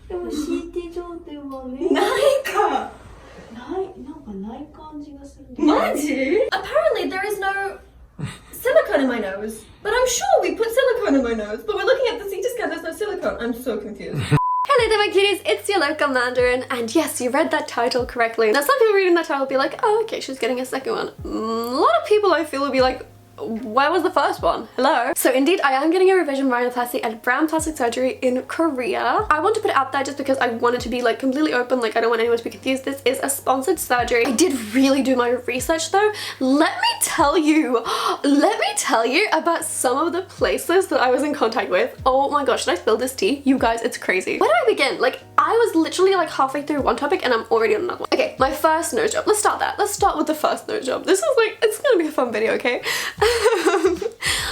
でも CT 上ではね。ないか。なんかない感じがする。マジ? Apparently there is no silicone in my nose, but I'm sure we put silicone in my nose, but we're looking at the CT scan, there's no silicone. I'm so confused. Hello there my cuties, it's your local Mandarin, and yes, you read that title correctly. Now some people reading that title will be like, oh okay, she's getting a second one. A lot of people I feel will be like, where was the first one? Hello? So indeed, I am getting a revision rhinoplasty at Braun Plastic Surgery in Korea. I want to put it out there just because I want it to be like completely open, like I don't want anyone to be confused. This is a sponsored surgery. I did really do my research though. Let me tell you about some of the places that I was in contact with. Oh my gosh, should I spill this tea? You guys, it's crazy. Where do I begin? Like, I was literally like halfway through one topic and I'm already on another one. Okay, my first nose job. Let's start there. Let's start with the first nose job. This is like, it's gonna be a fun video, okay?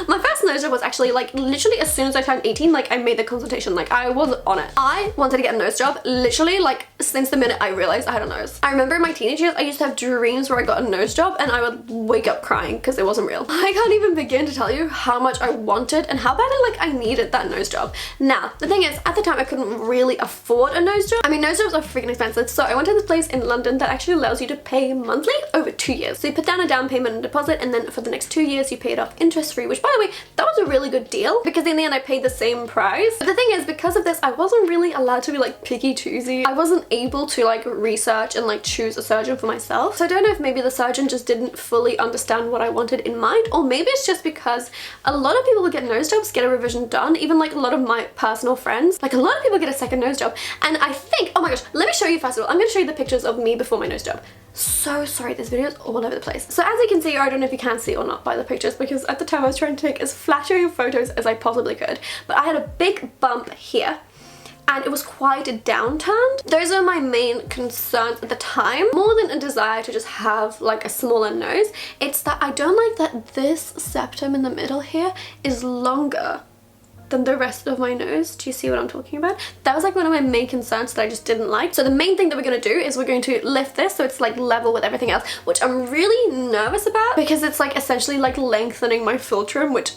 My first nose job was actually like literally as soon as I turned 18, like I made the consultation, like I was on it. I wanted to get a nose job literally like since the minute I realized I had a nose. I remember in my teenage years I used to have dreams where I got a nose job and I would wake up crying because it wasn't real. I can't even begin to tell you how much I wanted and how badly like I needed that nose job. Now the thing is, at the time I couldn't really afford a nose job. I mean, nose jobs are freaking expensive, so I went to this place in London that actually allows you to pay monthly over 2 years. So you put down a down payment and deposit, and then for the next 2 years you pay it off interest free, which by the way, that was a really good deal because in the end I paid the same price. But the thing is, because of this, I wasn't really allowed to be like picky choosy. I wasn't able to like research and like choose a surgeon for myself. So I don't know if maybe the surgeon just didn't fully understand what I wanted in mind, or maybe it's just because a lot of people who get nose jobs get a revision done. Even like a lot of my personal friends, like a lot of people get a second nose job. And I think, oh my gosh, let me show you first of all. I'm going to show you the pictures of me before my nose job. So sorry, this video is all over the place. So as you can see, or I don't know if you can see or not by the pictures, because at the time I was trying to take as flattering photos as I possibly could, but I had a big bump here and it was quite downturned. Those are my main concerns at the time. More than a desire to just have like a smaller nose, it's that I don't like that this septum in the middle here is longer than the rest of my nose. Do you see what I'm talking about? That was like one of my main concerns that I just didn't like. So the main thing that we're going to do is we're going to lift this so it's like level with everything else, which I'm really nervous about because it's like essentially like lengthening my philtrum, which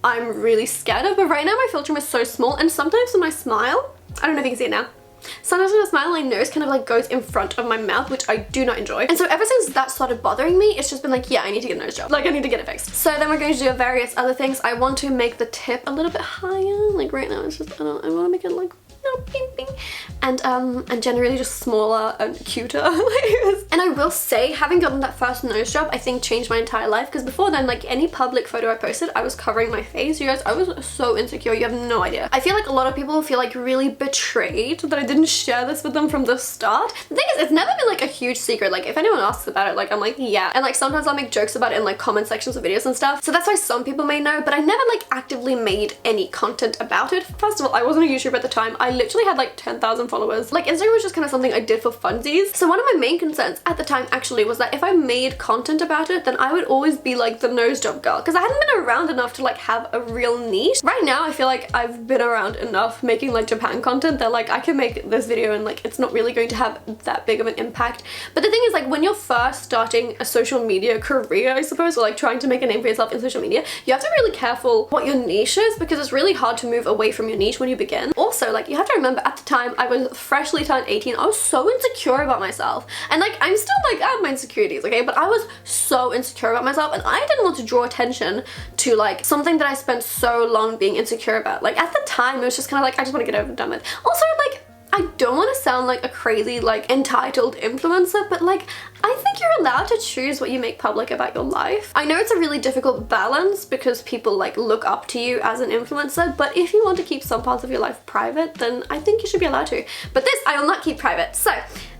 I'm really scared of. But right now my philtrum is so small, and sometimes when I smile, I don't know if you can see it now, sometimes when I smile, my nose kind of like goes in front of my mouth, which I do not enjoy. And so ever since that started bothering me, it's just been like, yeah, I need to get a nose job. Like I need to get it fixed. So then we're going to do various other things. I want to make the tip a little bit higher. Like right now it's just, I want to make it like, you know, ping, ping. And generally just smaller and cuter. And I will say, having gotten that first nose job, I think changed my entire life, because before then, like any public photo I posted, I was covering my face. You guys, I was so insecure, you have no idea. I feel like a lot of people feel like really betrayed that I didn't share this with them from the start. The thing is, it's never been like a huge secret. Like if anyone asks about it, like I'm like, yeah. And like sometimes I'll make jokes about it in like comment sections of videos and stuff. So that's why some people may know, but I never like actively made any content about it. First of all, I wasn't a YouTuber at the time. I literally had like 10,000 followers. Like Instagram was just kind of something I did for funsies. So one of my main concerns at the time actually was that if I made content about it, then I would always be like the nose job girl, because I hadn't been around enough to like have a real niche. Right now I feel like I've been around enough making like Japan content that like I can make this video and like it's not really going to have that big of an impact. But the thing is, like when you're first starting a social media career, I suppose, or like trying to make a name for yourself in social media, you have to be really careful what your niche is, because it's really hard to move away from your niche when you begin. Also, like you have to remember, at the time I was freshly turned 18, I was so insecure about myself. And like I'm still like, I have my insecurities, okay, but I was so insecure about myself, and I didn't want to draw attention to like something that I spent so long being insecure about. Like at the time it was just kind of like, I just want to get over and done with. Also, like I don't want to sound like a crazy like entitled influencer, but like I think you're allowed to choose what you make public about your life. I know it's a really difficult balance because people like look up to you as an influencer, but if you want to keep some parts of your life private, then I think you should be allowed to. But this I will not keep private. So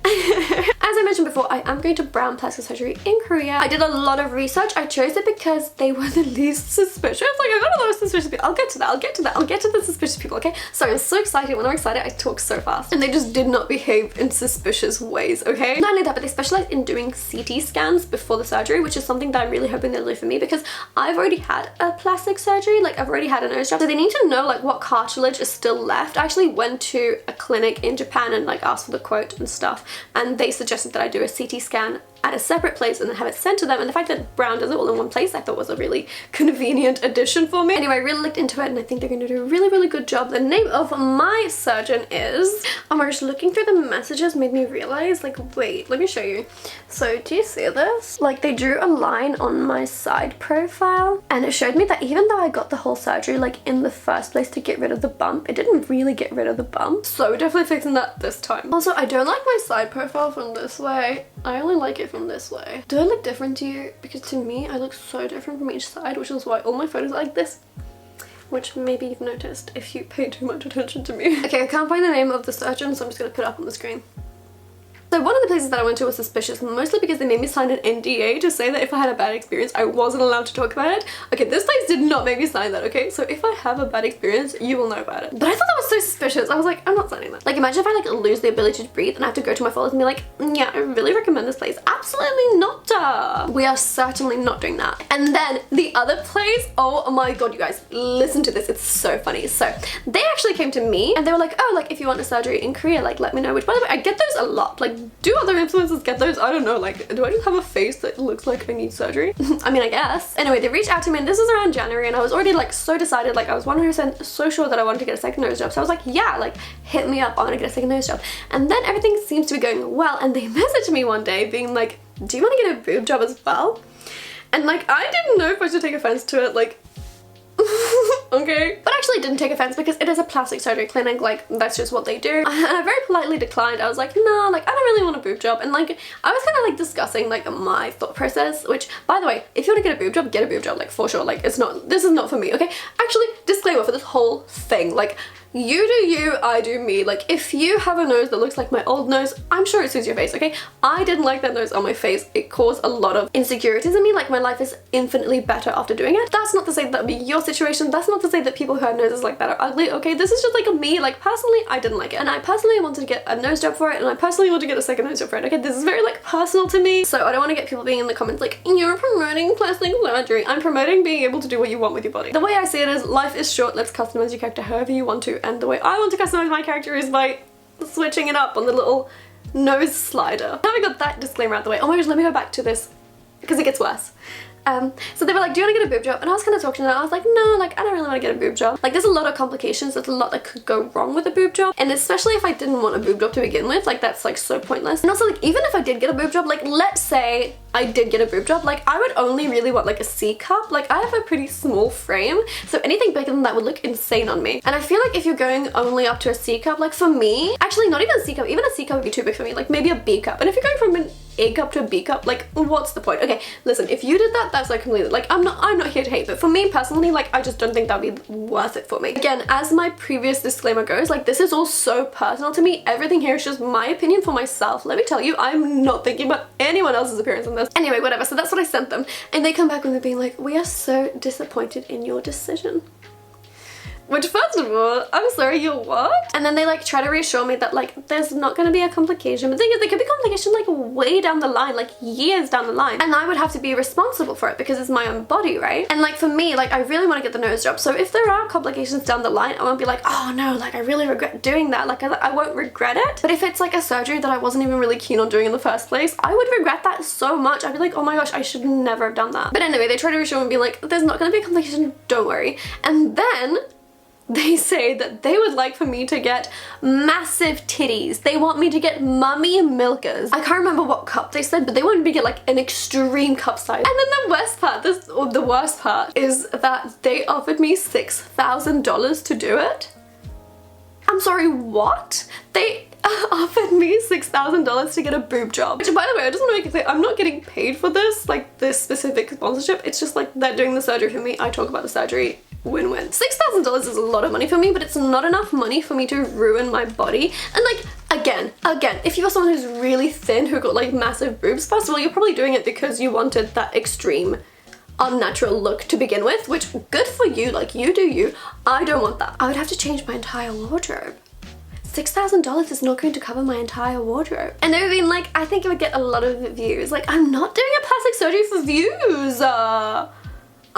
as I mentioned before, I am going to Braun Plastic Surgery in Korea. I did a lot of research. I chose it because they were the least suspicious. Like I got a lot of suspicious people. I'll get to that, I'll get to that, I'll get to the suspicious people, okay? So I'm so excited. When I'm excited, I talk so fast. And they just did not behave in suspicious ways, okay? Not only that, but they specialize in doing CT scans before the surgery, which is something that I'm really hoping they'll do for me, because I've already had a plastic surgery. Like I've already had a nose job. So they need to know like what cartilage is still left. I actually went to a clinic in Japan and like asked for the quote and stuff, and they suggested that I do a CT scan at a separate place and then have it sent to them. And the fact that Braun does it all in one place I thought was a really convenient addition for me. Anyway, I really looked into it and I think they're going to do a really, really good job. The name of my surgeon is... Oh my gosh, looking through the messages made me realize, like, wait, let me show you. So do you see this? Like, they drew a line on my side profile and it showed me that even though I got the whole surgery like in the first place to get rid of the bump, it didn't really get rid of the bump. So we're definitely fixing that this time. Also, I don't like my side profile from this way. I only like it from this way. Do I look different to you? Because to me, I look so different from each side, which is why all my photos are like this. Which maybe you've noticed if you pay too much attention to me. Okay, I can't find the name of the surgeon, so I'm just gonna put it up on the screen. So one of the places that I went to was suspicious, mostly because they made me sign an NDA to say that if I had a bad experience, I wasn't allowed to talk about it. Okay, this place did not make me sign that, okay? So if I have a bad experience, you will know about it. But I thought that was so suspicious. I was like, I'm not signing that. Like, imagine if I like lose the ability to breathe and I have to go to my followers and be like, yeah, I really recommend this place. Absolutely not. We are certainly not doing that. And then the other place, oh my god, you guys, listen to this. It's so funny. So they actually came to me and they were like, oh, like if you want a surgery in Korea, like let me know. Which, by the way, I get those a lot. Like, do other influencers get those? I don't know, like, do I just have a face that looks like I need surgery? I mean, I guess. Anyway, they reached out to me and this was around January and I was already like so decided, like I was 100% so sure that I wanted to get a second nose job. So I was like, yeah, like hit me up, I want to get a second nose job. And then everything seems to be going well and they messaged me one day being like, do you want to get a boob job as well? And like, I didn't know if I should take offense to it, like, okay. But actually didn't take offense because it is a plastic surgery clinic, like that's just what they do. And I very politely declined. I was like, no, like I don't really want a boob job. And like I was kind of like discussing like my thought process, which by the way, if you want to get a boob job, like for sure, like this is not for me, okay? Actually, disclaimer for this whole thing, like you do you, I do me. Like if you have a nose that looks like my old nose, I'm sure it suits your face, okay? I didn't like that nose on my face. It caused a lot of insecurities in me. Like my life is infinitely better after doing it. That's not to say that would be your situation. That's not to say that people who have noses like that are ugly, okay? This is just like me. Like personally, I didn't like it. And I personally wanted to get a nose job for it. And I personally want to get a second nose job for it, okay? This is very like personal to me. So I don't want to get people being in the comments like, you're promoting plastic surgery. I'm promoting being able to do what you want with your body. The way I see it is life is short. Let's customize your character however you want to. And the way I want to customize my character is by switching it up on the little nose slider. Now we got that disclaimer out the way. Oh my gosh, let me go back to this because it gets worse. So they were like, do you want to get a boob job? And I was kind of talking to them. I was like, no, like I don't really want to get a boob job. Like there's a lot of complications. There's a lot that could go wrong with a boob job. And especially if I didn't want a boob job to begin with, like that's like so pointless. And also like even if I did get a boob job, like let's say I did get a boob job, like I would only really want like a C cup. Like I have a pretty small frame, so anything bigger than that would look insane on me. And I feel like if you're going only up to a C cup, like for me, actually not even a C cup, even a C cup would be too big for me, like maybe a B cup. And if you're going from an A cup to a B cup, like what's the point? Okay, listen, if you did that, that's like completely, like I'm not here to hate, but for me personally, like I just don't think that would be worth it for me. Again, as my previous disclaimer goes, like this is all so personal to me. Everything here is just my opinion for myself. Let me tell you, I'm not thinking about anyone else's appearance on this. Anyway, whatever, so that's what I sent them. And they come back with me being like, we are so disappointed in your decision. Which first of all, I'm sorry, you're what? And then they like try to reassure me that like there's not gonna be a complication. But the thing is, there could be complication like way down the line, like years down the line. And I would have to be responsible for it because it's my own body, right? And like for me, like I really want to get the nose job. So if there are complications down the line, I won't be like, oh no, like I really regret doing that. Like I won't regret it. But if it's like a surgery that I wasn't even really keen on doing in the first place, I would regret that so much. I'd be like, oh my gosh, I should never have done that. But anyway, they try to reassure me and be like, there's not gonna be a complication, don't worry. And then they say that they would like for me to get massive titties. They want me to get mummy milkers. I can't remember what cup they said, but they wanted me to get like an extreme cup size. And then the worst part is that they offered me $6,000 to do it. I'm sorry, what? They offered me $6,000 to get a boob job. Which, by the way, I just want to make it clear, I'm not getting paid for this, like this specific sponsorship. It's just like they're doing the surgery for me. I talk about the surgery. Win-win. $6,000 is a lot of money for me, but it's not enough money for me to ruin my body. And like, again, if you're someone who's really thin, who got like massive boobs, first of all, you're probably doing it because you wanted that extreme unnatural look to begin with, which good for you, like you do you. I don't want that. I would have to change my entire wardrobe. $6,000 is not going to cover my entire wardrobe. And they've been like, I think it would get a lot of views. Like, I'm not doing a plastic surgery for views.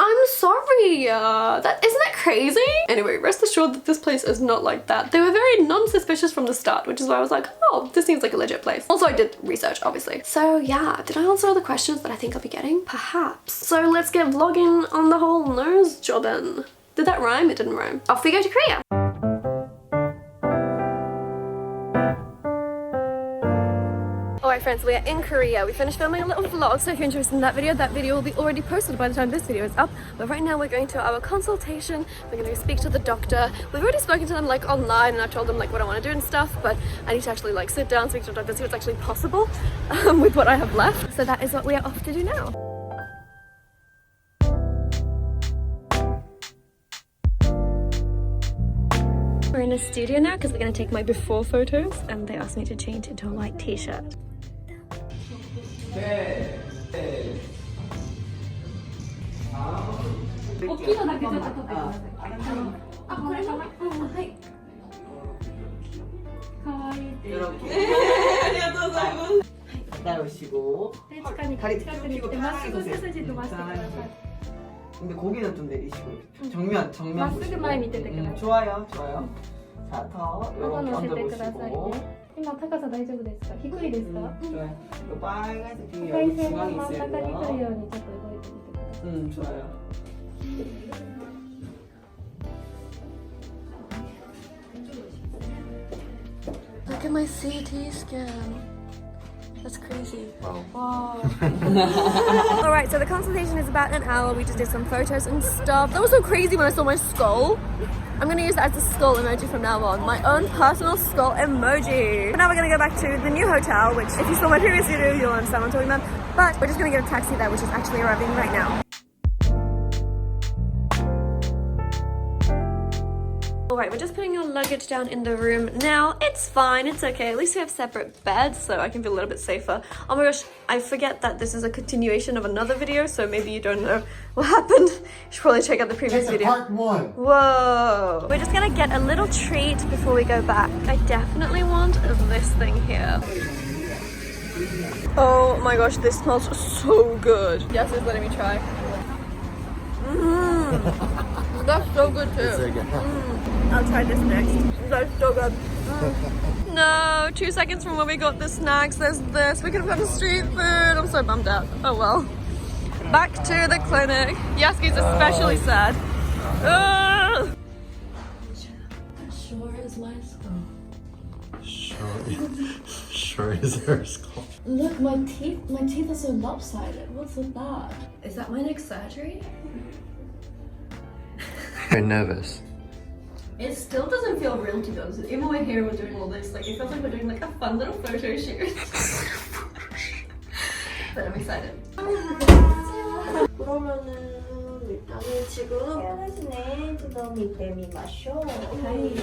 I'm sorry. Isn't that crazy? Anyway, rest assured that this place is not like that. They were very non-suspicious from the start, which is why I was like, oh, this seems like a legit place. Also, I did research, obviously. So yeah, did I answer all the questions that I think I'll be getting? Perhaps. So let's get vlogging on the whole nose jobbing. Did that rhyme? It didn't rhyme. Off we go to Korea. Alright friends, we are in Korea. We finished filming a little vlog, so if you're interested in that video will be already posted by the time this video is up. But right now we're going to our consultation. We're going to speak to the doctor. We've already spoken to them like online and I've told them like what I want to do and stuff, but I need to actually like sit down, speak to the doctor, see what's actually possible with what I have left. So that is what we are off to do now. We're in a studio now because we're going to take my before photos and they asked me to change into a white t-shirt. 근데 고개는 좀 내리시고 정면 좋아요. 자, 더 이렇게 얹어보시고 今高さ大丈夫ですか？低いですか？ 좋아요. 이거 빨간색 등이 赤い 여기 線が 중앙에 真ん中に来る 있어요. ようにちょっと動いてみてください。 좋아요. Look at my CT scan. That's crazy. Wow. Alright, so the consultation is about an hour. We just did some photos and stuff. That was so crazy when I saw my skull. I'm gonna use that as a skull emoji from now on. My own personal skull emoji. Now we're gonna go back to the new hotel, which if you saw my previous video, you'll understand what I'm talking about. But we're just gonna get a taxi there, which is actually arriving right now. Alright, we're just putting your luggage down in the room now. It's fine, it's okay. At least we have separate beds, so I can feel a little bit safer. Oh my gosh, I forget that this is a continuation of another video, so maybe you don't know what happened. You should probably check out the previous video. Part 1. Whoa. We're just gonna get a little treat before we go back. I definitely want this thing here. Oh my gosh, this smells so good. Yes, it's letting me try. That's so good too. I'll try this next. That's so good. No, 2 seconds from where we got the snacks, there's this. We could have gotten street food. I'm so bummed out. Oh well. Back to the clinic. Yasuki's especially sad. Sure is my skull. Sure is her skull. Look, my teeth are so lopsided. What's with that? Is that my next surgery? Very nervous. It still doesn't feel real to us. Even we're here, we're doing all this. Like, it feels like we're doing like a fun little photo shoot. But I'm excited. 그러면은 일단은 지금ですね。ちょっと見てみましょう。はい。ち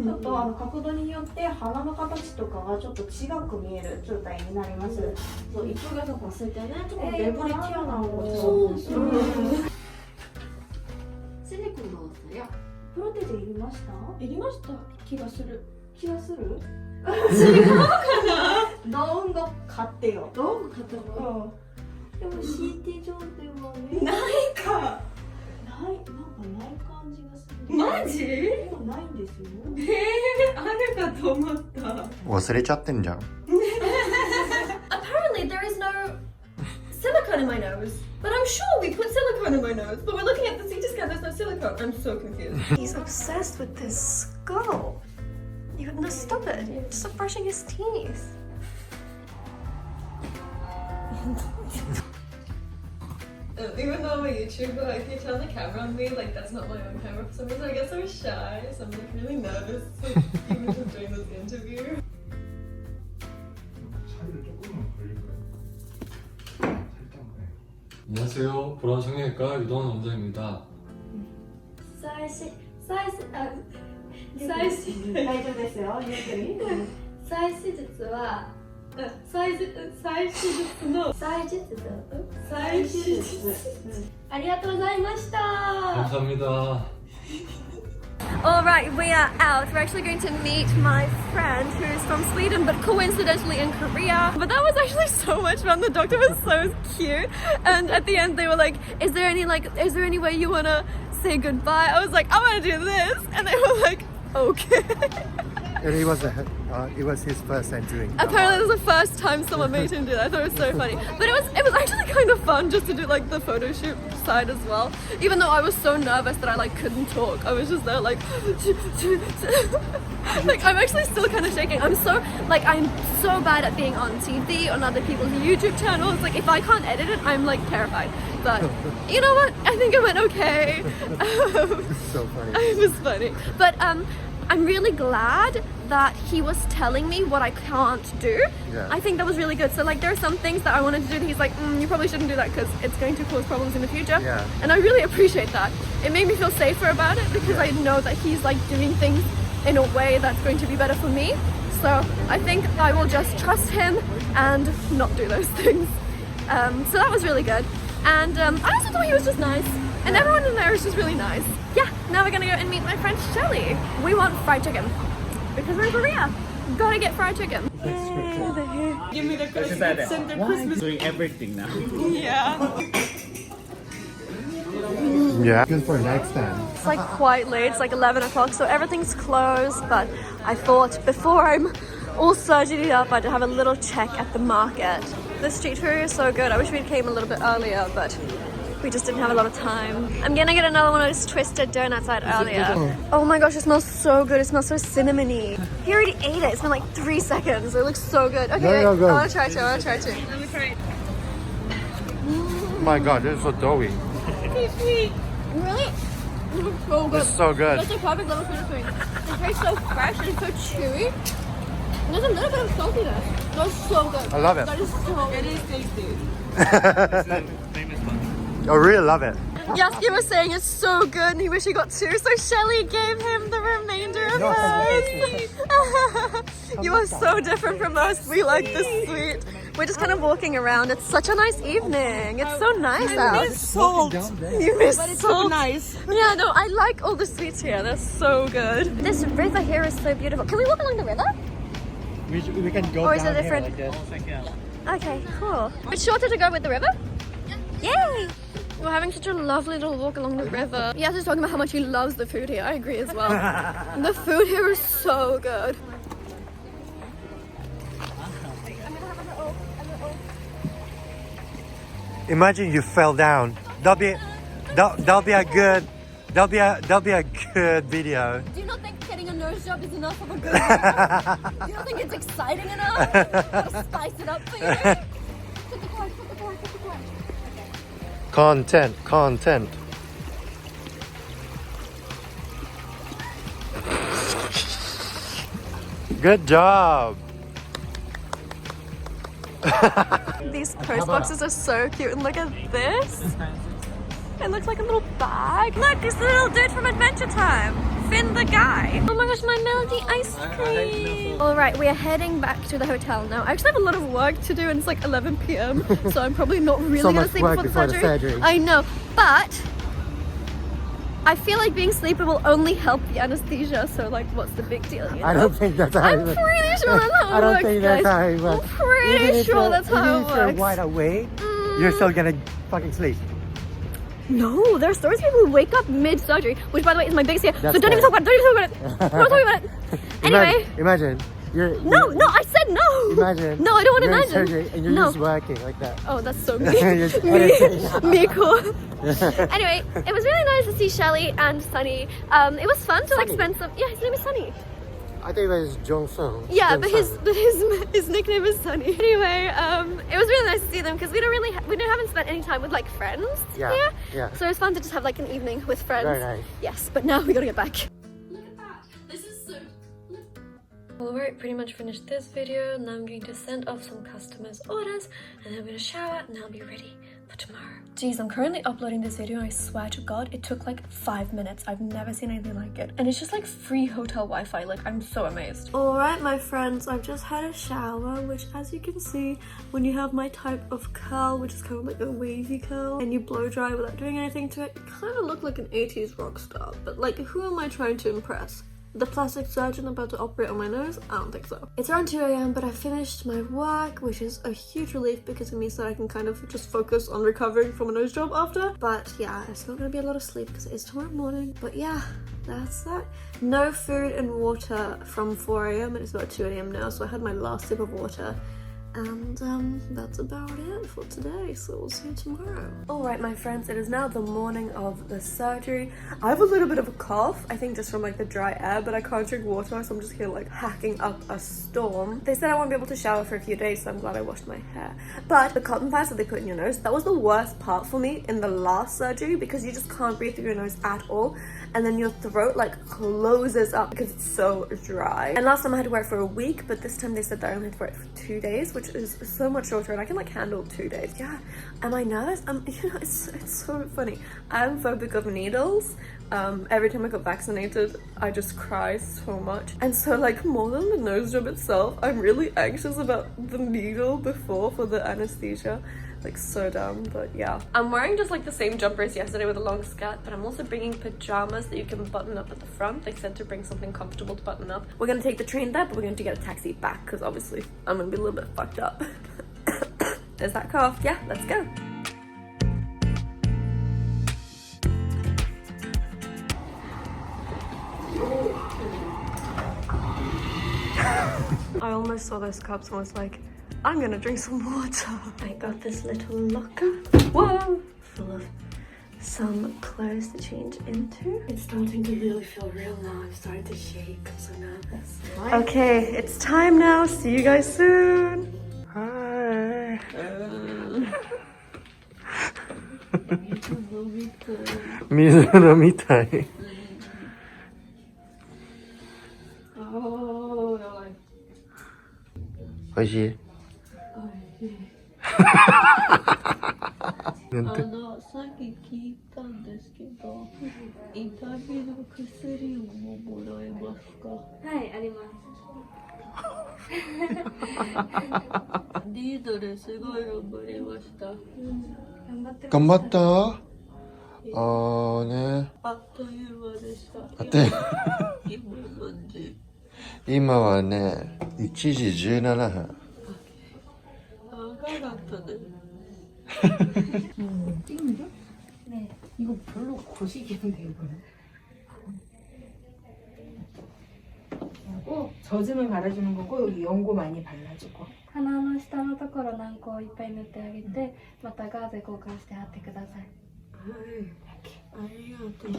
ょっと角度によって鼻の形とかがちょっと違く見える状態になります。이쪽에서 봤을 때는 조금 내부리 튀어나온 것처럼. 실리콘 넣었어요? 프로테즈いりました？いりました気がする。気がする？違うかな？넣은 거 같대요. 너무 같다고. でも CT 上ではね。ないか。なんかない感じがする。マジ？でもないんですよ。あるかと思った。忘れちゃってんじゃん。 Apparently there is no silicone in my nose. But I'm sure we put silicone in my nose. But we're looking at the CT scan, there's no silicone. I'm so confused. He's obsessed with this skull. You no, stop it. Stop brushing his teeth. Even though I'm a YouTuber, if you turn the camera on me, like that's not my own camera for some reason, I get so shy. So I'm like really nervous, like, even just doing this interview. 차이를 조금만 걸릴 거예요. 살짝만. 안녕하세요. 브라운 성형외과 유동원 원장입니다. 大丈夫ですよ。ゆっくり。再手術は、再手術の再手術ありがとうございました。 감사합니다. Alright, we are out. We're actually going to meet my friend who's from Sweden but coincidentally in Korea. But that was actually so much fun. The doctor was so cute. And at the end they were like, is there any way you wanna say goodbye? I was like, I wanna do this. And they were like, okay. And it was his first time doing that. Apparently it was the first time someone made him do that. I thought it was so funny. But it was actually kind of fun just to do like the photo shoot side as well. Even though I was so nervous that I like couldn't talk. I was just there like like I'm actually still kind of shaking. I'm so bad at being on TV, on other people's YouTube channels. Like if I can't edit it, I'm like terrified. But you know what? I think it went okay. So funny. It was funny. But I'm really glad that he was telling me what I can't do. Yeah. I think that was really good. So like there are some things that I wanted to do that he's like, you probably shouldn't do that because it's going to cause problems in the future. Yeah. And I really appreciate that. It made me feel safer about it because I know that he's like doing things in a way that's going to be better for me. So I think I will just trust him and not do those things. So that was really good. And I also thought he was just nice. And everyone in there is just really nice. Yeah, now we're gonna go and meet my friend Shelly. We want fried chicken. Because we're in Korea. Gotta get fried chicken. Give me the Christmas. Send the Christmas. Doing everything now. Yeah. Yeah. Good for next time. It's like quite late, it's like 11 o'clock, so everything's closed. But I thought before I'm all surgery up, I'd have a little check at the market. The street food is so good. I wish we came a little bit earlier, but we just didn't have a lot of time. I'm gonna get another one of those twisted donuts I had earlier. Oh my gosh, it smells so good. It smells so cinnamony. He already ate it. It's been like 3 seconds. It looks so good. Okay, wait. go. I wanna try too. Let me try it. Oh my god, this is so doughy. Really? It's so good. It's so good. That's the perfect level for this. It tastes so fresh and so chewy. And there's a little bit of saltiness. That's so good. I love it. That is so It good. is tasty. Famous one. I really love it. Yaski was saying it's so good and he wish he got two, so Shelly gave him the remainder of hers. You are so different from us. We like the sweet. We're just kind of walking around. It's such a nice evening. It's so nice out. Salt. You miss But it's salt. so nice. Yeah, no, I like all the sweets here. They're so good. This river here is so beautiful. Can we walk along the river? We can go Or is it down here different? like this. Okay, cool. It's shorter to go with the river? Yay! We're having such a lovely little walk along the river. Yas is talking about how much he loves the food here. I agree as well. The food here is so good. Imagine you fell down. That'll be a good video. Do you not think getting a nose job is enough of a good video? Do you not think it's exciting enough? Gotta spice it up for you? Put the cord. Content. Good job. These post boxes are so cute, and look at this. It looks like a little bag. Look, it's the little dude from Adventure Time. Finn the guy. Oh my gosh, my melody ice cream. Alright, we are heading back to the hotel now. I actually have a lot of work to do and it's like 11 p.m. so I'm probably not really So gonna much sleep work before the surgery. I know, but I feel like being sleepy will only help the anesthesia, so like what's the big deal? You know? I don't think that's how I'm it works. pretty sure that's how it I don't works, think that's guys. how it works. I'm pretty sure that's how Even it if you're works. wide awake, you're still gonna fucking sleep. No, there are stories of people who wake up mid-surgery, which by the way is my biggest fear. That's So don't even talk about it. We're not talking about it. Anyway. Imagine you're. No, I said no. Imagine. No, I don't want to you're in imagine. surgery and you're No. just working like that. Oh, that's so You're me. just editing. me cool. Anyway, it was really nice to see Shelly and Sunny. It was fun to like Sunny? spend some. Yeah, his name is Sunny. I think it was Jong-sung. Yeah, but his nickname is Sunny. Anyway, it was really nice to see them because we haven't spent any time with like friends Yeah, here. yeah. So it was fun to just have like an evening with friends. Very nice. Yes, but now we gotta get back. Look at that. This is so. Alright, pretty much finished this video. Now I'm going to send off some customers' orders and then I'm gonna shower and I'll be ready for tomorrow. Geez, I'm currently uploading this video and I swear to God, it took like 5 minutes. I've never seen anything like it. And it's just like free hotel Wi-Fi. Like, I'm so amazed. Alright, my friends, I've just had a shower, which as you can see, when you have my type of curl, which is kind of like a wavy curl, and you blow dry without doing anything to it, you kind of look like an 80s rock star. But like, who am I trying to impress? The plastic surgeon about to operate on my nose? I don't think so. It's around 2 AM, but I finished my work, which is a huge relief because it means that I can kind of just focus on recovering from a nose job after. But yeah, it's not gonna be a lot of sleep because it is tomorrow morning. But yeah, that's that. No food and water from 4 AM and it's about 2 AM now, so I had my last sip of water. And that's about it for today, so we'll see you tomorrow. Alright, my friends, it is now the morning of the surgery. I have a little bit of a cough, I think just from like the dry air, but I can't drink water, so I'm just here like hacking up a storm. They said I won't be able to shower for a few days, so I'm glad I washed my hair. But the cotton pads that they put in your nose, that was the worst part for me in the last surgery because you just can't breathe through your nose at all. And then your throat like closes up because it's so dry. And last time I had to wear it for a week, but this time they said that I only had to wear it for 2 days, which is so much shorter, and I can like handle 2 days. Yeah, am I nervous? You know, it's so funny. I'm phobic of needles. Every time I got vaccinated, I just cry so much. And so like more than the nose job itself, I'm really anxious about the needle before for the anesthesia. Like so dumb, but yeah. I'm wearing just like the same jumper as yesterday with a long skirt, but I'm also bringing pajamas that you can button up at the front. They said to bring something comfortable to button up. We're gonna take the train there, but we're going to get a taxi back because obviously I'm gonna be a little bit fucked up. There's that cough. Yeah, let's go. I almost saw those cups and was like, I'm gonna drink some water. I got this little locker, whoa, full of some clothes to change into. It's starting to really feel real now. I'm starting to shake. I'm so nervous. Okay, it's time now. See you guys soon. Hi. Mizuno mitai. Oishii? さっき聞いたんですけど、インタビューの薬をもらえますか？はい、あります。リードですごい頑張りました。頑張ったね。あっという間でした。今何時？今はね、1時17分。長かったね。 네, 이거 별로 거시기한데 이거는. 하고 젖으면 발라주는 거고 여기 연고 많이 발라주고. 鼻の下のところ軟膏をいっぱい塗ってあげて、またガーゼ交換して貼ってください。はい、ありがとう。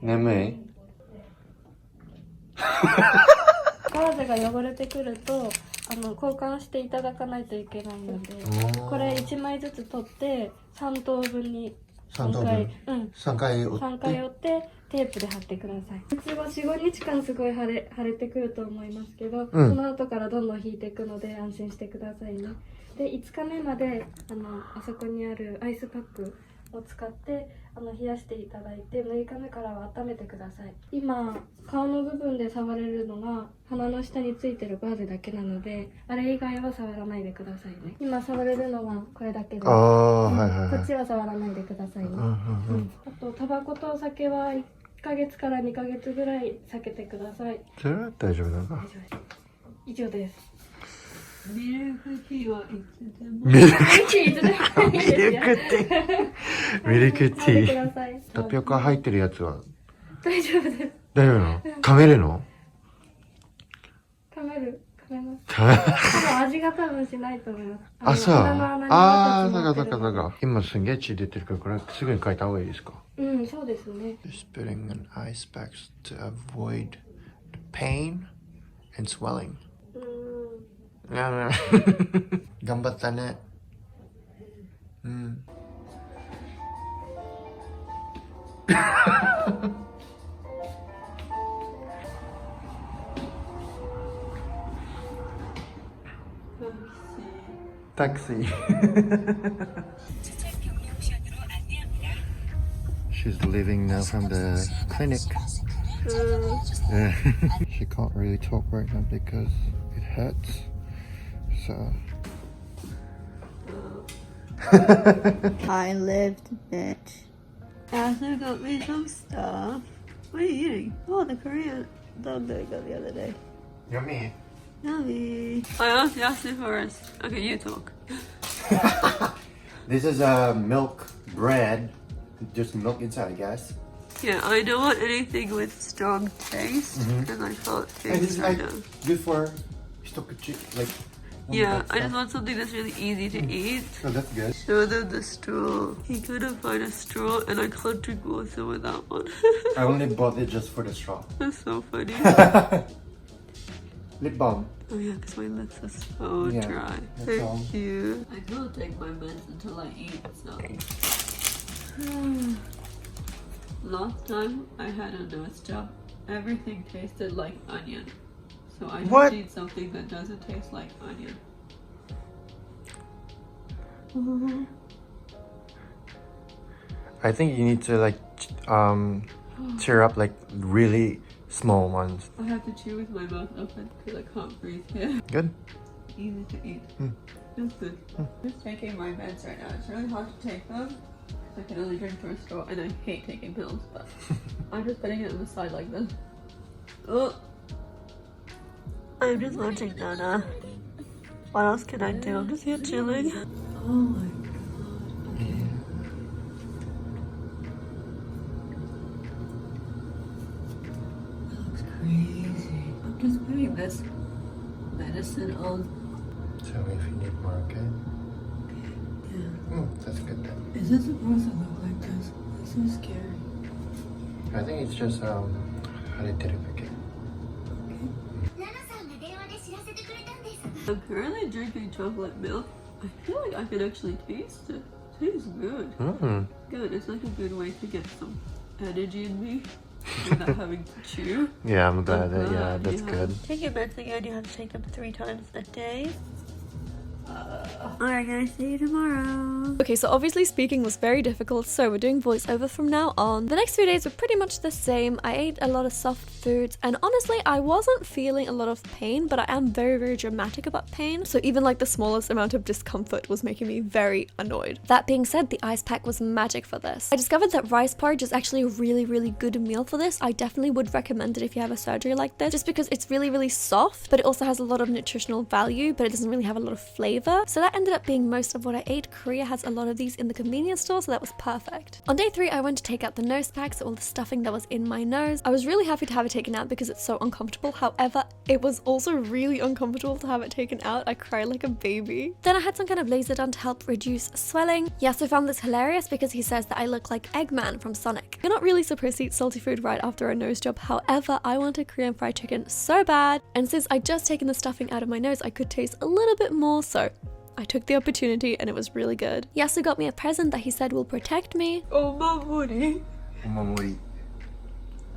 眠い？ガーゼが汚れてくると交換していただかないといけないので、これ1枚ずつ取って3等分に3回折ってテープで貼ってください。4、5日間すごい腫れてくると思いますけど、その後からどんどん引いていくので安心してくださいね。で5日目まであそこにあるアイスパックを使って冷やしていただいて、6日目からは温めてください。今顔の部分で触れるのが鼻の下についてるガーゼだけなので、あれ以外は触らないでくださいね。今触れるのはこれだけです。こっちは触らないでくださいね。あとタバコとお酒は1ヶ月から2ヶ月ぐらい避けてください。それは大丈夫だな。以上です。ミルクティーはいつでも。ミルクティー。タピオカ入ってるやつは大丈夫です。大丈夫なの？噛めるの？噛めます。でも味が多分しないと思います。あ、そう。あ、そうか。今すんげえ血出てるから、これすぐに書いた方がいいですか？うん、そうですね。Just putting an ice pack to avoid the pain and swelling. 頑張ったね。うん。Taxi. She's leaving now from the clinic. She can't really talk right now because it hurts. So. I lived, bitch. Arthur got me some stuff. What are you eating? Oh, the Korean dog that I got the other day. Yummy. Yummy. I asked Yasser first. Okay, you talk. This is milk bread. Just milk inside, I guess. Yeah, I don't want anything with strong taste, and I thought And it's things like right now. good for stock chicken, like. Yeah, I just want something that's really easy to eat. So that's good. Show them the straw. He couldn't find a straw, and I can't drink water with that one. I only bought it just for the straw. That's so funny. Lip balm. Oh yeah, because my lips are so Yeah, dry. that's all. Thank you. I don't take my meds until I eat, so. Last time I had a nose job, everything tasted like onion. So I just What? need something that doesn't taste like onion. I think you need to like tear up like really small ones. I have to chew with my mouth open because I can't breathe here. Good. Easy to eat. Feels good. Just taking my meds right now. It's really hard to take them. I can only drink through a straw, and I hate taking pills, but I'm just putting it on the side like this. Oh. I'm just watching Nana. What else can I do? I'm just here chilling. Oh my god. Okay. That looks crazy. I'm just putting this medicine on. Tell me if you need more, okay? Yeah. That's good then. Is it supposed to look like this? It's so scary. I think it's just hereditary. I'm currently drinking chocolate milk. I feel like I can actually taste it. It tastes good. Good. It's like a good way to get some energy in me without having to chew. Yeah, I'm glad I'm that, yeah, glad that's you good. have- Take your meds again. You have to take them 3 times a day. Alright guys, see you tomorrow. Okay, so obviously speaking was very difficult, so we're doing voiceover from now on. The next few days were pretty much the same. I ate a lot of soft foods, and honestly, I wasn't feeling a lot of pain, but I am very, very dramatic about pain. So even like the smallest amount of discomfort was making me very annoyed. That being said, the ice pack was magic for this. I discovered that rice porridge is actually a really, really good meal for this. I definitely would recommend it if you have a surgery like this, just because it's really, really soft, but it also has a lot of nutritional value, but it doesn't really have a lot of flavor. So that ended up being most of what I ate. Korea has a lot of these in the convenience store, so that was perfect. On day 3, I went to take out the nose packs, all the stuffing that was in my nose. I was really happy to have it taken out because it's so uncomfortable. However, it was also really uncomfortable to have it taken out. I cried like a baby. Then I had some kind of laser done to help reduce swelling. Yasu found this hilarious because he says that I look like Eggman from Sonic. You're not really supposed to eat salty food right after a nose job. However, I wanted Korean fried chicken so bad, and since I'd just taken the stuffing out of my nose, I could taste a little bit more, so I took the opportunity and it was really good. Yasu got me a present that he said will protect me. Oh, Mamuri. Omamori.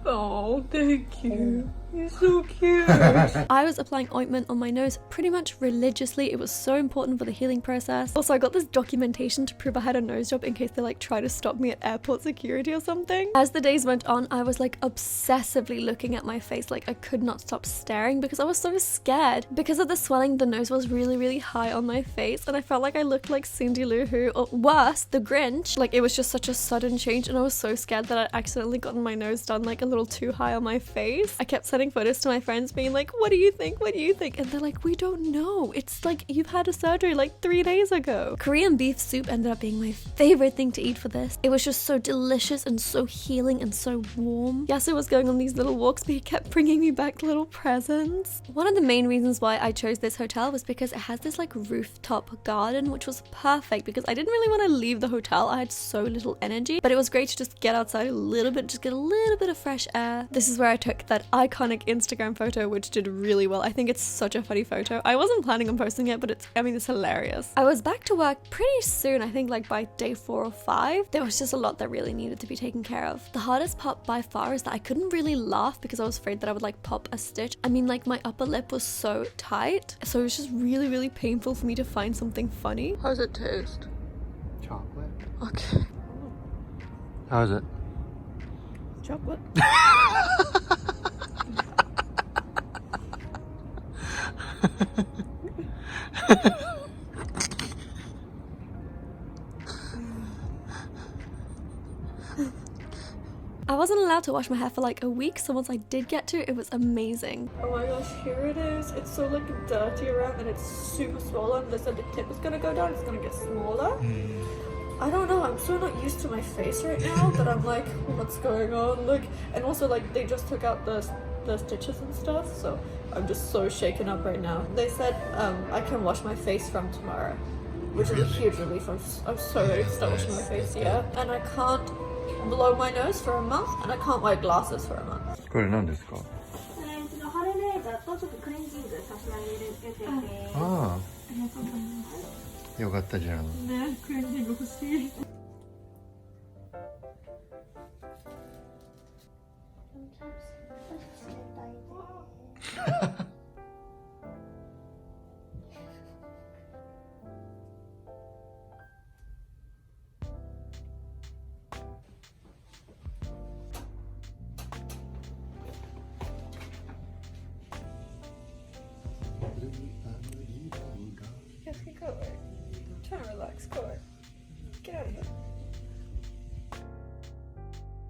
Oh, thank you. You're so cute. I was applying ointment on my nose pretty much religiously. It was so important for the healing process. Also, I got this documentation to prove I had a nose job in case they like try to stop me at airport security or something. As the days went on, I was like obsessively looking at my face. Like I could not stop staring because I was so scared. Because of the swelling, the nose was really, really high on my face, and I felt like I looked like Cindy Lou Who, or worse, the Grinch. Like it was just such a sudden change, and I was so scared that I'd accidentally gotten my nose done like a little too high on my face. I kept sending photos to my friends being like, what do you think? What do you think? And they're like, we don't know. It's like you've had a surgery like 3 days ago. Korean beef soup ended up being my favorite thing to eat for this. It was just so delicious and so healing and so warm. Yasu was going on these little walks, but he kept bringing me back little presents. One of the main reasons why I chose this hotel was because it has this like rooftop garden, which was perfect because I didn't really want to leave the hotel. I had so little energy, but it was great to just get outside a little bit, just get a little bit of fresh air. This is where I took that iconic iconic Instagram photo which did really well. I think it's such a funny photo. I wasn't planning on posting it, but it's hilarious. I was back to work pretty soon, I think like by day 4 or 5. There was just a lot that really needed to be taken care of. The hardest part by far is that I couldn't really laugh because I was afraid that I would like pop a stitch. I mean, like my upper lip was so tight, so it was just really, really painful for me to find something funny. How does it taste? Chocolate. Okay. How is it? Chocolate. I wasn't allowed to wash my hair for like a week, so once I did get to, it was amazing. Oh my gosh, here it is. It's so like dirty around and it's super swollen. They said the tip is gonna go down, it's gonna get smaller. I don't know, I'm so not used to my face right now, but I'm like, what's going on? Like, and also like they just took out the stitches and stuff, so I'm just so shaken up right now. They said I can wash my face from tomorrow, which is a huge relief. I'm so ready to start washing my face, yeah. And I can't blow my nose for a month, and I can't wear glasses for a month. これ何ですか？ハルレーザーとちょっとクレンジングさせてあげる予定です。ああ。よかったじゃん。ね、クレンジング欲しい。Trying to relax, go away. Get out of here.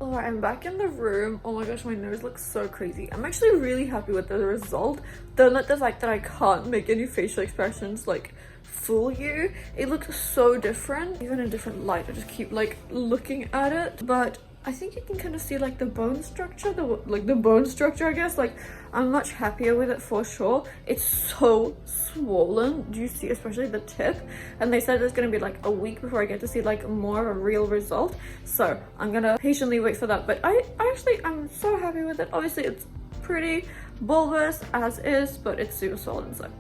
Alright, I'm back in the room. Oh my gosh, my nose looks so crazy. I'm actually really happy with the result. Don't let the fact that I can't make any facial expressions like fool you. It looks so different, even in different light. I just keep like looking at it, but I think you can kind of see like the bone structure, the bone structure, I guess. Like, I'm much happier with it for sure. It's so swollen. Do you see, especially the tip? And they said it's gonna be like a week before I get to see like more of a real result. So I'm gonna patiently wait for that. But I'm so happy with it. Obviously, it's pretty bulbous as is, but it's super swollen. So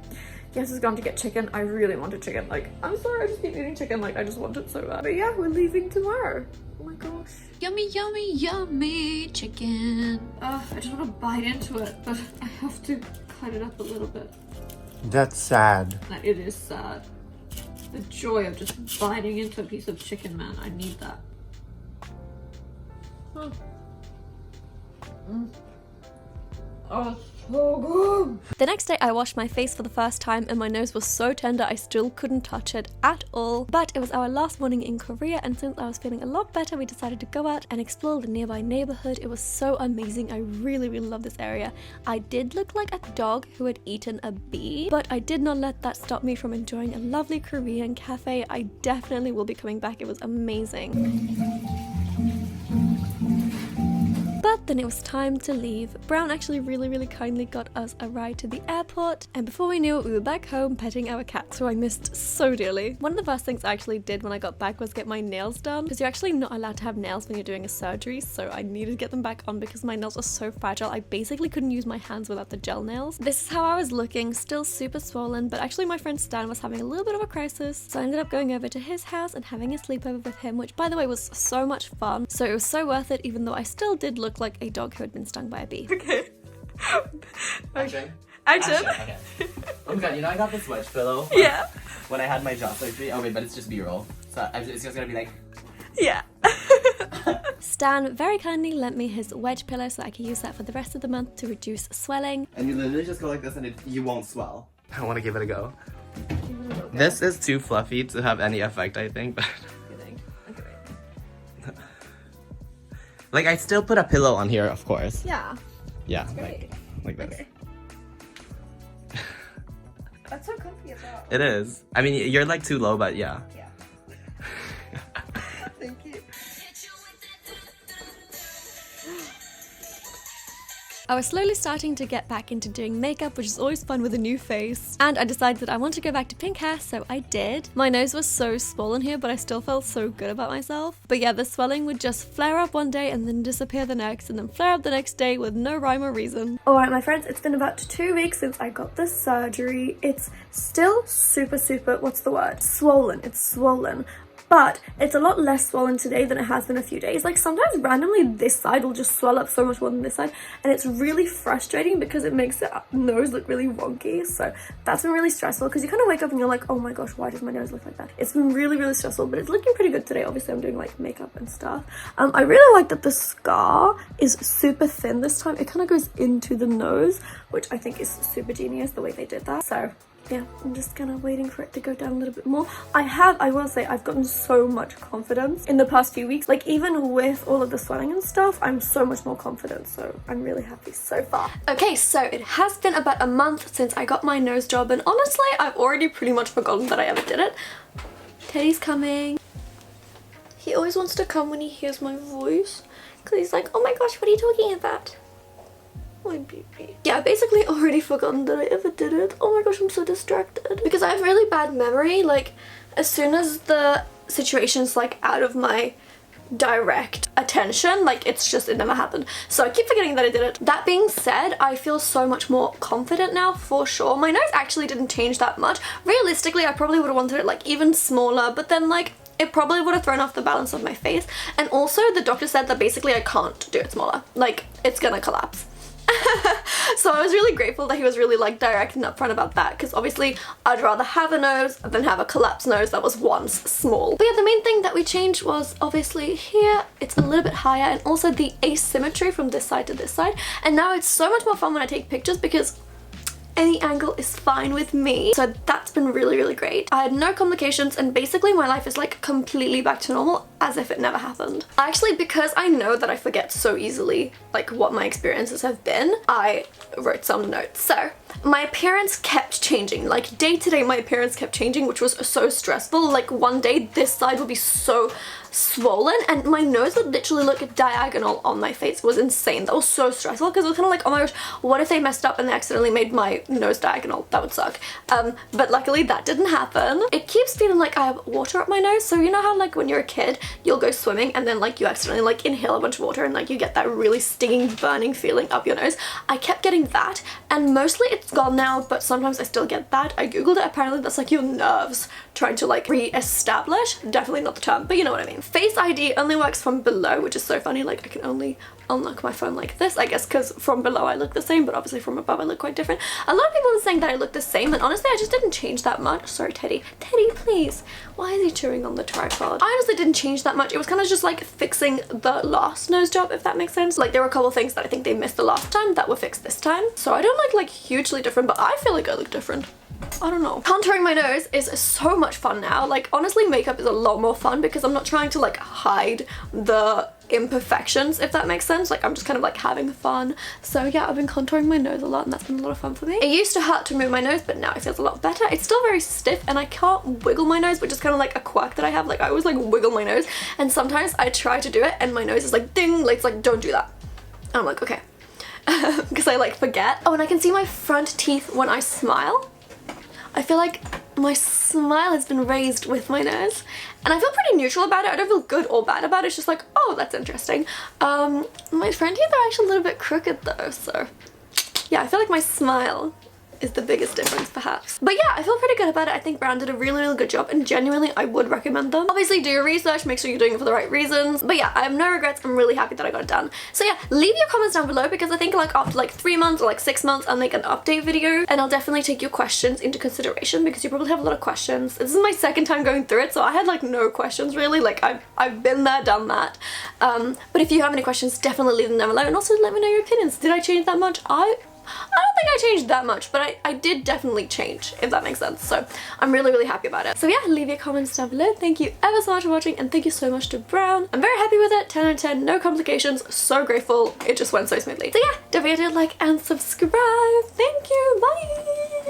yes, it's gone to get chicken. I really wanted chicken. Like, I'm sorry, I just keep eating chicken. Like, I just want it so bad. But yeah, we're leaving tomorrow. Oh my gosh. Yummy, yummy, yummy chicken. I just want to bite into it, but I have to cut it up a little bit. That's sad. It is sad. The joy of just biting into a piece of chicken, man. I need that. Oh, oh, so good. The next day I washed my face for the first time and my nose was so tender I still couldn't touch it at all. But it was our last morning in Korea, and since I was feeling a lot better, we decided to go out and explore the nearby neighborhood. It was so amazing. I really, really love this area. I did look like a dog who had eaten a bee, but I did not let that stop me from enjoying a lovely Korean cafe. I definitely will be coming back. It was amazing. But then it was time to leave. Braun actually really kindly got us a ride to the airport, and before we knew it, we were back home petting our cats, who I missed so dearly. One of the first things I actually did when I got back was get my nails done, because you're actually not allowed to have nails when you're doing a surgery, so I needed to get them back on because my nails are so fragile. I basically couldn't use my hands without the gel nails. This is how I was looking, still super swollen, but actually my friend Stan was having a little bit of a crisis, so I ended up going over to his house and having a sleepover with him, which by the way was so much fun. So it was so worth it, even though I still did look like a dog who had been stung by a bee. Okay. Action. Okay. Oh my god, you know I got this wedge pillow? Yeah. When I had my jaw surgery. Oh wait, but it's just B-roll. So it's just gonna be like... Yeah. Stan very kindly lent me his wedge pillow so I could use that for the rest of the month to reduce swelling. And you literally just go like this and you won't swell. I want to give it a go. This is too fluffy to have any effect, I think, but... Like, I still put a pillow on here, of course. Yeah. Yeah, like this. Okay. That's so comfy as well. It is. I mean, you're like too low, but yeah. Yeah. Thank you. I was slowly starting to get back into doing makeup, which is always fun with a new face. And I decided that I want to go back to pink hair, so I did. My nose was so swollen here, but I still felt so good about myself. But yeah, the swelling would just flare up one day and then disappear the next, and then flare up the next day with no rhyme or reason. Alright my friends, it's been about 2 weeks since I got this surgery. It's still super, what's the word? Swollen. It's swollen. But it's a lot less swollen today than it has been a few days. Like sometimes randomly this side will just swell up so much more than this side, and it's really frustrating because it makes the nose look really wonky. So that's been really stressful because you kind of wake up and you're like, oh my gosh, why does my nose look like that? It's been really stressful, but it's looking pretty good today. Obviously I'm doing like makeup and stuff. I really like that the scar is super thin this time. It kind of goes into the nose, which I think is super genius the way they did that. So yeah, I'm just kind of waiting for it to go down a little bit more. I will say I've gotten so much confidence in the past few weeks. Like even with all of the swelling and stuff, I'm so much more confident. So I'm really happy so far. Okay, so it has been about a month since I got my nose job, and honestly, I've already pretty much forgotten that I ever did it. Teddy's coming. He always wants to come when he hears my voice because he's like, oh my gosh, what are you talking about? My baby. Yeah, I basically already forgotten that I ever did it. Oh my gosh, I'm so distracted. Because I have really bad memory. Like, as soon as the situation's like out of my direct attention, like it never happened. So I keep forgetting that I did it. That being said, I feel so much more confident now for sure. My nose actually didn't change that much. Realistically, I probably would have wanted it like even smaller, but then like it probably would have thrown off the balance of my face. And also the doctor said that basically I can't do it smaller. Like it's gonna collapse. So I was really grateful that he was really like direct and upfront about that, because obviously I'd rather have a nose than have a collapsed nose that was once small. But yeah, the main thing that we changed was obviously here it's a little bit higher, and also the asymmetry from this side to this side. And now it's so much more fun when I take pictures because any angle is fine with me. So that's been really great. I had no complications, and basically my life is like completely back to normal as if it never happened. Actually, because I know that I forget so easily like what my experiences have been, I wrote some notes. So my appearance kept changing. Like day to day my appearance kept changing, which was so stressful. Like one day this side would be so swollen and my nose would literally look diagonal on my face. It was insane. That was so stressful because it was kind of like, oh my gosh, what if they messed up and they accidentally made my nose diagonal? That would suck. But luckily that didn't happen. It keeps feeling like I have water up my nose. So you know how like when you're a kid you'll go swimming and then like you accidentally like inhale a bunch of water and like you get that really stinging burning feeling up your nose? I kept getting that, and mostly it's gone now, but sometimes I still get that. I googled it. Apparently that's like your nerves trying to like re-establish. Definitely not the term, but you know what I mean. Face ID only works from below, which is so funny. Like I can only unlock my phone like this, I guess because from below I look the same, but obviously from above I look quite different. A lot of people are saying that I look the same, and honestly I just didn't change that much. Sorry Teddy. Teddy, please. Why is he chewing on the tripod? I honestly didn't change that much. It was kind of just like fixing the last nose job, if that makes sense. Like there were a couple things that I think they missed the last time that were fixed this time. So I don't look like hugely different, but I feel like I look different. I don't know. Contouring my nose is so much fun now. Like honestly makeup is a lot more fun because I'm not trying to like hide the imperfections, if that makes sense. Like I'm just kind of like having fun. So yeah, I've been contouring my nose a lot and that's been a lot of fun for me. It used to hurt to move my nose, but now it feels a lot better. It's still very stiff and I can't wiggle my nose, which is kind of like a quirk that I have. Like I always like wiggle my nose, and sometimes I try to do it and my nose is like ding, like it's like don't do that. And I'm like okay. Because I like forget. Oh, and I can see my front teeth when I smile. I feel like my smile has been raised with my nose, and I feel pretty neutral about it. I don't feel good or bad about it. It's just like, oh, that's interesting. My front teeth are actually a little bit crooked though, so yeah, I feel like my smile is the biggest difference perhaps. But yeah, I feel pretty good about it. I think Braun did a really good job, and genuinely I would recommend them. Obviously do your research, make sure you're doing it for the right reasons. But yeah, I have no regrets. I'm really happy that I got it done. So yeah, leave your comments down below because I think like after like 3 months or like 6 months I'll make an update video, and I'll definitely take your questions into consideration because you probably have a lot of questions. This is my second time going through it, so I had like no questions really. Like I've been there, done that. But if you have any questions, definitely leave them down below, and also let me know your opinions. Did I change that much? I don't think I changed that much, but I did definitely change, if that makes sense. So I'm really happy about it. So yeah, leave your comments down below. Thank you ever so much for watching, and thank you so much to Braun. I'm very happy with it. 10 out of 10, no complications, so grateful. It just went so smoothly. So yeah, don't forget to like and subscribe. Thank you, bye!